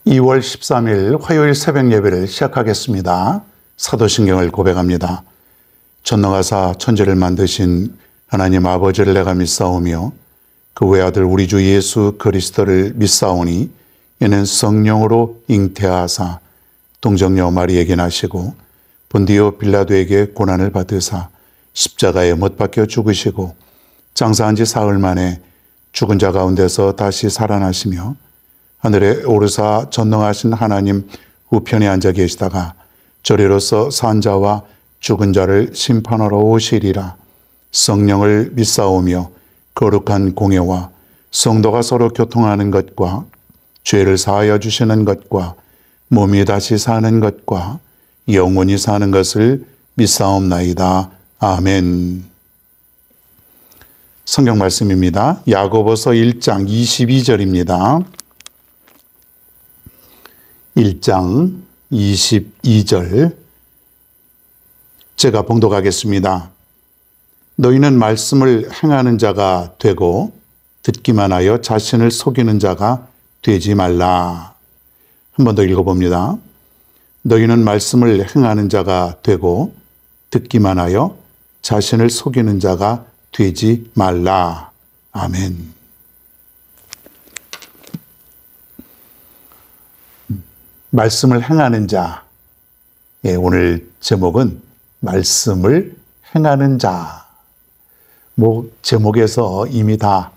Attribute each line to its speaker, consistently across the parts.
Speaker 1: 2월 13일 화요일 새벽 예배를 시작하겠습니다. 사도신경을 고백합니다. 전능하사 천지를 만드신 하나님 아버지를 내가 믿사오며 그 외아들 우리 주 예수 그리스도를 믿사오니 이는 성령으로 잉태하사 동정녀 마리에게 나시고 본디오 빌라도에게 고난을 받으사 십자가에 못 박혀 죽으시고 장사한 지 사흘 만에 죽은 자 가운데서 다시 살아나시며 하늘에 오르사 전능하신 하나님 우편에 앉아 계시다가 저리로서 산 자와 죽은 자를 심판하러 오시리라. 성령을 믿사오며 거룩한 공예와 성도가 서로 교통하는 것과 죄를 사하여 주시는 것과 몸이 다시 사는 것과 영원히 사는 것을 믿사옵나이다. 아멘. 성경 말씀입니다. 야고보서 1장 22절입니다. 1장 22절 제가 봉독하겠습니다. 너희는 말씀을 행하는 자가 되고 듣기만 하여 자신을 속이는 자가 되지 말라. 한 번 더 읽어봅니다. 너희는 말씀을 행하는 자가 되고 듣기만 하여 자신을 속이는 자가 되지 말라. 아멘. 말씀을 행하는 자. 오늘 제목은 말씀을 행하는 자. 제목에서 이미 다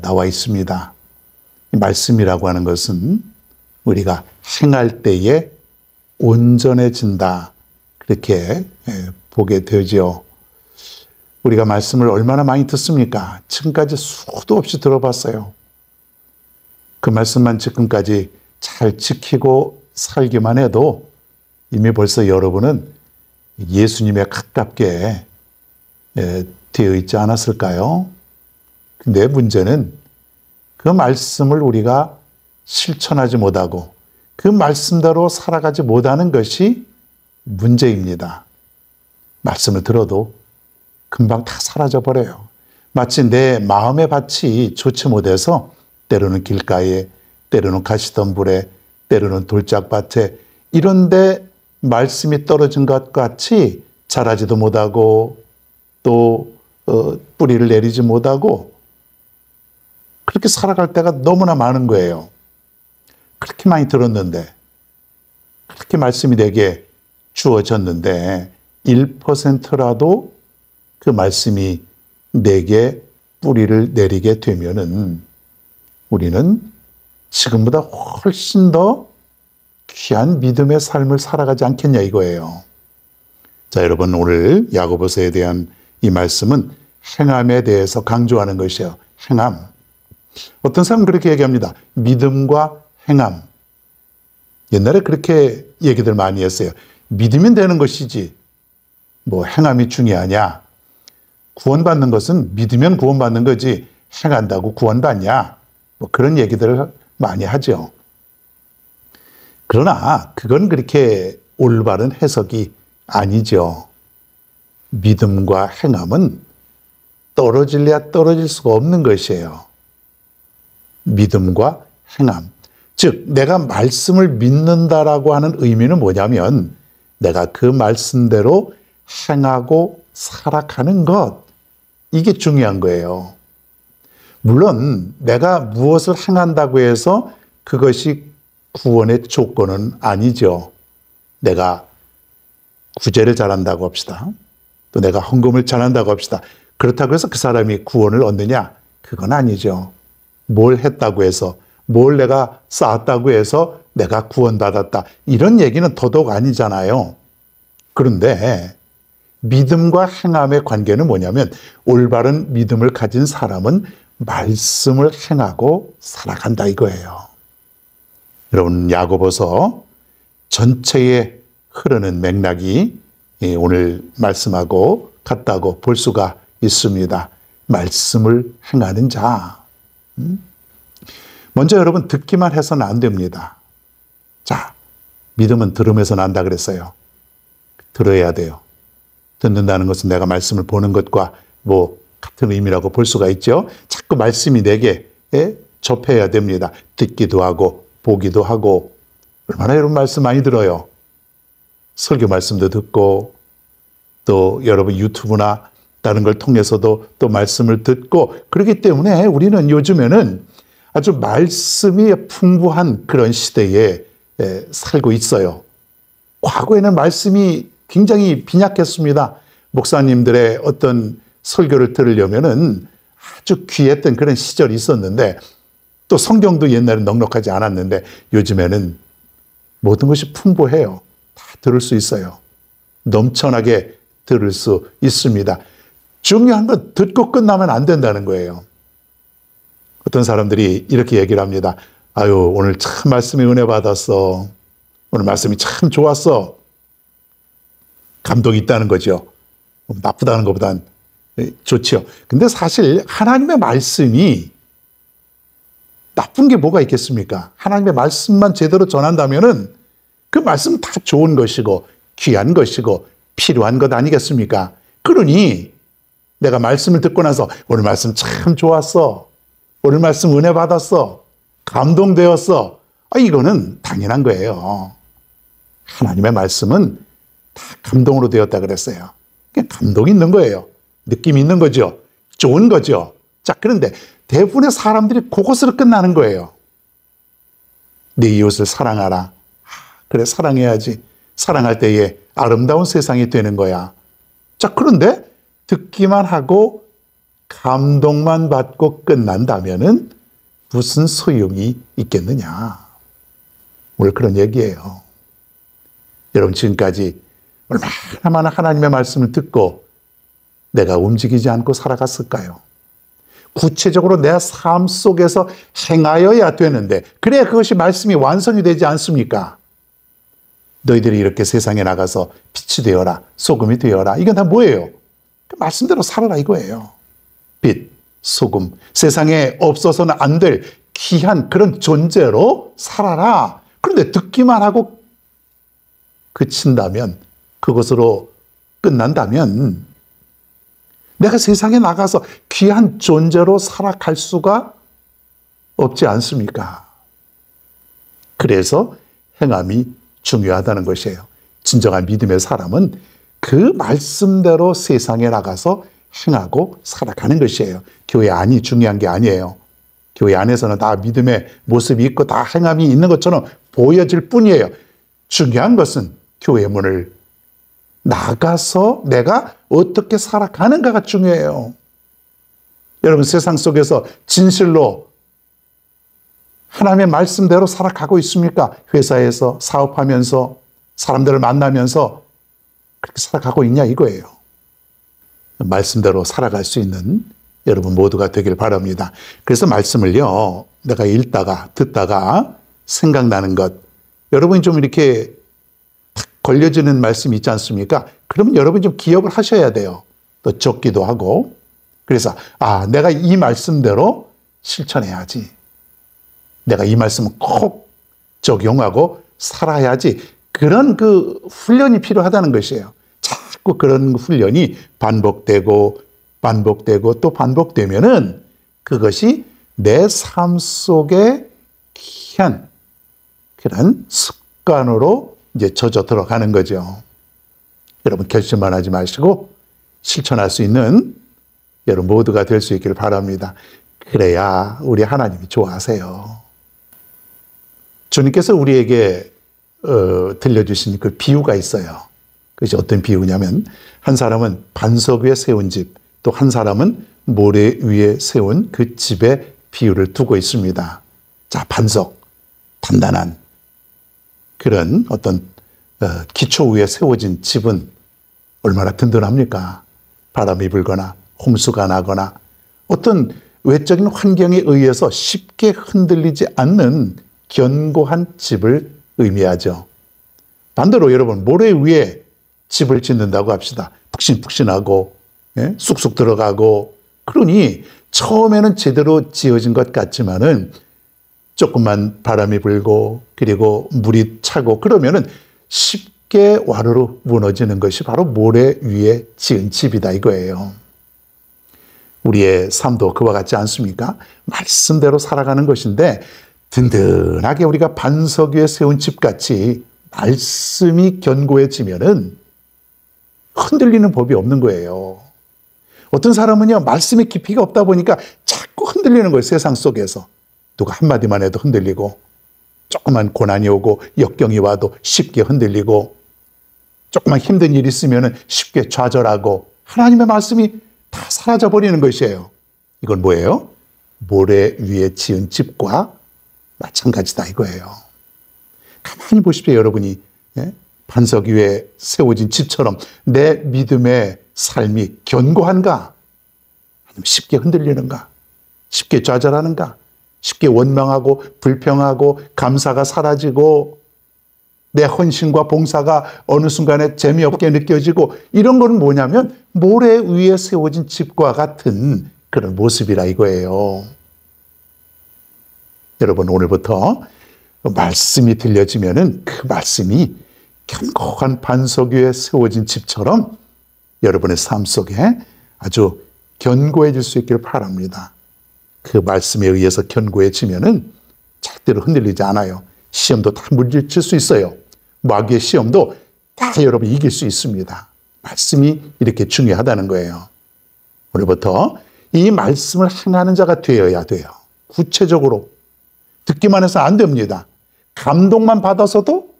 Speaker 1: 나와 있습니다. 말씀이라고 하는 것은 우리가 행할 때에 온전해진다. 그렇게 보게 되죠. 우리가 말씀을 얼마나 많이 듣습니까? 지금까지 수도 없이 들어봤어요. 그 말씀만 지금까지 잘 지키고 살기만 해도 이미 벌써 여러분은 예수님에 가깝게 되어 있지 않았을까요? 근데 문제는 그 말씀을 우리가 실천하지 못하고 그 말씀대로 살아가지 못하는 것이 문제입니다. 말씀을 들어도 금방 다 사라져버려요. 마치 내 마음의 밭이 좋지 못해서 때로는 길가에, 때로는 가시덤불에, 때로는 돌짝밭에 이런데 말씀이 떨어진 것 같이 자라지도 못하고 또 뿌리를 내리지 못하고 그렇게 살아갈 때가 너무나 많은 거예요. 그렇게 많이 들었는데 그렇게 말씀이 내게 주어졌는데 1%라도 그 말씀이 내게 뿌리를 내리게 되면은 우리는 지금보다 훨씬 더 귀한 믿음의 삶을 살아가지 않겠냐 이거예요. 자, 여러분 오늘 야고보서에 대한 이 말씀은 행함에 대해서 강조하는 것이에요. 행함. 어떤 사람은 그렇게 얘기합니다. 믿음과 행함. 옛날에 그렇게 얘기들 많이 했어요. 믿으면 되는 것이지 행함이 중요하냐. 구원받는 것은 믿으면 구원받는 거지 행한다고 구원받냐. 그런 얘기들을 많이 하죠. 그러나 그건 그렇게 올바른 해석이 아니죠. 믿음과 행함은 떨어질래야 떨어질 수가 없는 것이에요. 믿음과 행함. 즉 내가 말씀을 믿는다라고 하는 의미는 뭐냐면 내가 그 말씀대로 행하고 살아가는 것. 이게 중요한 거예요. 물론 내가 무엇을 행한다고 해서 그것이 구원의 조건은 아니죠. 내가 구제를 잘한다고 합시다. 또 내가 헌금을 잘한다고 합시다. 그렇다고 해서 그 사람이 구원을 얻느냐? 그건 아니죠. 뭘 했다고 해서, 뭘 내가 쌓았다고 해서 내가 구원받았다. 이런 얘기는 더더욱 아니잖아요. 그런데 믿음과 행함의 관계는 뭐냐면 올바른 믿음을 가진 사람은 말씀을 행하고 살아간다 이거예요. 여러분 야고보서 전체에 흐르는 맥락이 오늘 말씀하고 같다고 볼 수가 있습니다. 말씀을 행하는 자. 먼저 여러분 듣기만 해서는 안 됩니다. 자, 믿음은 들음에서 난다 그랬어요. 들어야 돼요. 듣는다는 것은 내가 말씀을 보는 것과 같은 의미라고 볼 수가 있죠. 자꾸 말씀이 내게 접해야 됩니다. 듣기도 하고 보기도 하고, 얼마나 여러분 말씀 많이 들어요. 설교 말씀도 듣고, 또 여러분 유튜브나 다른 걸 통해서도 또 말씀을 듣고, 그렇기 때문에 우리는 요즘에는 아주 말씀이 풍부한 그런 시대에 살고 있어요. 과거에는 말씀이 굉장히 빈약했습니다. 목사님들의 어떤 설교를 들으려면은 아주 귀했던 그런 시절이 있었는데, 또 성경도 옛날에 넉넉하지 않았는데 요즘에는 모든 것이 풍부해요. 다 들을 수 있어요. 넘쳐나게 들을 수 있습니다. 중요한 건 듣고 끝나면 안 된다는 거예요. 어떤 사람들이 이렇게 얘기를 합니다. 아유, 오늘 참 말씀에 은혜 받았어. 오늘 말씀이 참 좋았어. 감동이 있다는 거죠. 나쁘다는 것보단 좋죠. 근데 사실 하나님의 말씀이 나쁜 게 뭐가 있겠습니까? 하나님의 말씀만 제대로 전한다면은 그 말씀 다 좋은 것이고 귀한 것이고 필요한 것 아니겠습니까? 그러니 내가 말씀을 듣고 나서 오늘 말씀 참 좋았어. 오늘 말씀 은혜 받았어. 감동되었어. 이거는 당연한 거예요. 하나님의 말씀은 다 감동으로 되었다 그랬어요. 그냥 감동이 있는 거예요. 느낌이 있는 거죠. 좋은 거죠. 자, 그런데 대부분의 사람들이 그것으로 끝나는 거예요. 내 이웃을 사랑하라. 그래, 사랑해야지. 사랑할 때에 아름다운 세상이 되는 거야. 자, 그런데 듣기만 하고 감동만 받고 끝난다면은 무슨 소용이 있겠느냐. 오늘 그런 얘기예요. 여러분, 지금까지 얼마나 많은 하나님의 말씀을 듣고 내가 움직이지 않고 살아갔을까요? 구체적으로 내 삶 속에서 행하여야 되는데, 그래야 그것이 말씀이 완성이 되지 않습니까? 너희들이 이렇게 세상에 나가서 빛이 되어라, 소금이 되어라. 이건 다 뭐예요? 그 말씀대로 살아라 이거예요. 빛, 소금, 세상에 없어서는 안 될 귀한 그런 존재로 살아라. 그런데 듣기만 하고 그친다면, 그것으로 끝난다면 내가 세상에 나가서 귀한 존재로 살아갈 수가 없지 않습니까? 그래서 행함이 중요하다는 것이에요. 진정한 믿음의 사람은 그 말씀대로 세상에 나가서 행하고 살아가는 것이에요. 교회 안이 중요한 게 아니에요. 교회 안에서는 다 믿음의 모습이 있고 다 행함이 있는 것처럼 보여질 뿐이에요. 중요한 것은 교회 문을 나가서 내가 어떻게 살아가는가가 중요해요. 여러분, 세상 속에서 진실로 하나님의 말씀대로 살아가고 있습니까? 회사에서 사업하면서 사람들을 만나면서 그렇게 살아가고 있냐 이거예요. 말씀대로 살아갈 수 있는 여러분 모두가 되길 바랍니다. 그래서 말씀을요, 내가 읽다가 듣다가 생각나는 것, 여러분이 좀 이렇게 탁 걸려지는 말씀이 있지 않습니까? 그러면 여러분이 좀 기억을 하셔야 돼요. 또 적기도 하고. 그래서 내가 이 말씀대로 실천해야지. 내가 이 말씀을 꼭 적용하고 살아야지. 그런 그 훈련이 필요하다는 것이에요. 자꾸 그런 훈련이 반복되고 또 반복되면은 그것이 내 삶 속에 귀한 그런 습관으로 이제 젖어 들어가는 거죠. 여러분, 결심만 하지 마시고 실천할 수 있는 여러분 모두가 될 수 있기를 바랍니다. 그래야 우리 하나님이 좋아하세요. 주님께서 우리에게 들려주신 그 비유가 있어요. 그것이 어떤 비유냐면, 한 사람은 반석 위에 세운 집, 또 한 사람은 모래 위에 세운 그 집의 비유를 두고 있습니다. 자, 반석, 단단한 그런 어떤 기초 위에 세워진 집은 얼마나 든든합니까? 바람이 불거나 홍수가 나거나 어떤 외적인 환경에 의해서 쉽게 흔들리지 않는 견고한 집을 의미하죠. 반대로 여러분, 모래 위에 집을 짓는다고 합시다. 푹신푹신하고 쑥쑥 들어가고, 그러니 처음에는 제대로 지어진 것 같지만은 조금만 바람이 불고 그리고 물이 차고 그러면은 쉽게 와르르 무너지는 것이 바로 모래 위에 지은 집이다 이거예요. 우리의 삶도 그와 같지 않습니까? 말씀대로 살아가는 것인데 든든하게 우리가 반석 위에 세운 집같이 말씀이 견고해지면은 흔들리는 법이 없는 거예요. 어떤 사람은요, 말씀의 깊이가 없다 보니까 자꾸 흔들리는 거예요. 세상 속에서. 누가 한마디만 해도 흔들리고, 조그만 고난이 오고 역경이 와도 쉽게 흔들리고, 조그만 힘든 일이 있으면 쉽게 좌절하고, 하나님의 말씀이 다 사라져버리는 것이에요. 이건 뭐예요? 모래 위에 지은 집과 마찬가지다 이거예요. 가만히 보십시오, 여러분이. 반석 위에 세워진 집처럼 내 믿음의 삶이 견고한가? 아니면 쉽게 흔들리는가? 쉽게 좌절하는가? 쉽게 원망하고 불평하고 감사가 사라지고 내 헌신과 봉사가 어느 순간에 재미없게 느껴지고, 이런 건 뭐냐면 모래 위에 세워진 집과 같은 그런 모습이라 이거예요. 여러분, 오늘부터 말씀이 들려지면은 그 말씀이 견고한 반석 위에 세워진 집처럼 여러분의 삶 속에 아주 견고해질 수 있기를 바랍니다. 그 말씀에 의해서 견고해지면은 절대로 흔들리지 않아요. 시험도 다 물리칠 수 있어요. 마귀의 시험도 다 여러분 이길 수 있습니다. 말씀이 이렇게 중요하다는 거예요. 오늘부터 이 말씀을 행하는 자가 되어야 돼요. 구체적으로. 듣기만 해서 안 됩니다. 감동만 받아서도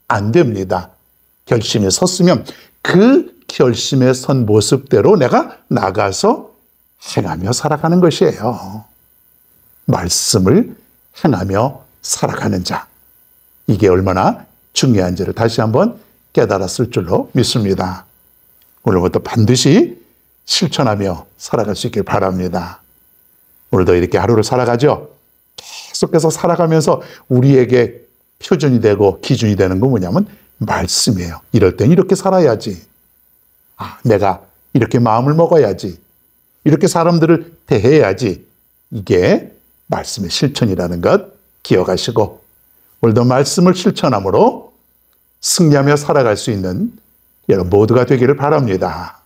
Speaker 1: 안 됩니다. 결심에 섰으면 그 결심에 선 모습대로 내가 나가서 행하며 살아가는 것이에요. 말씀을 행하며 살아가는 자. 이게 얼마나 중요한지를 다시 한번 깨달았을 줄로 믿습니다. 오늘부터 반드시 실천하며 살아갈 수 있길 바랍니다. 오늘도 이렇게 하루를 살아가죠. 계속해서 살아가면서 우리에게 표준이 되고 기준이 되는 건 뭐냐면 말씀이에요. 이럴 땐 이렇게 살아야지. 내가 이렇게 마음을 먹어야지. 이렇게 사람들을 대해야지. 이게 말씀의 실천이라는 것 기억하시고, 오늘도 말씀을 실천함으로 승리하며 살아갈 수 있는 여러분 모두가 되기를 바랍니다.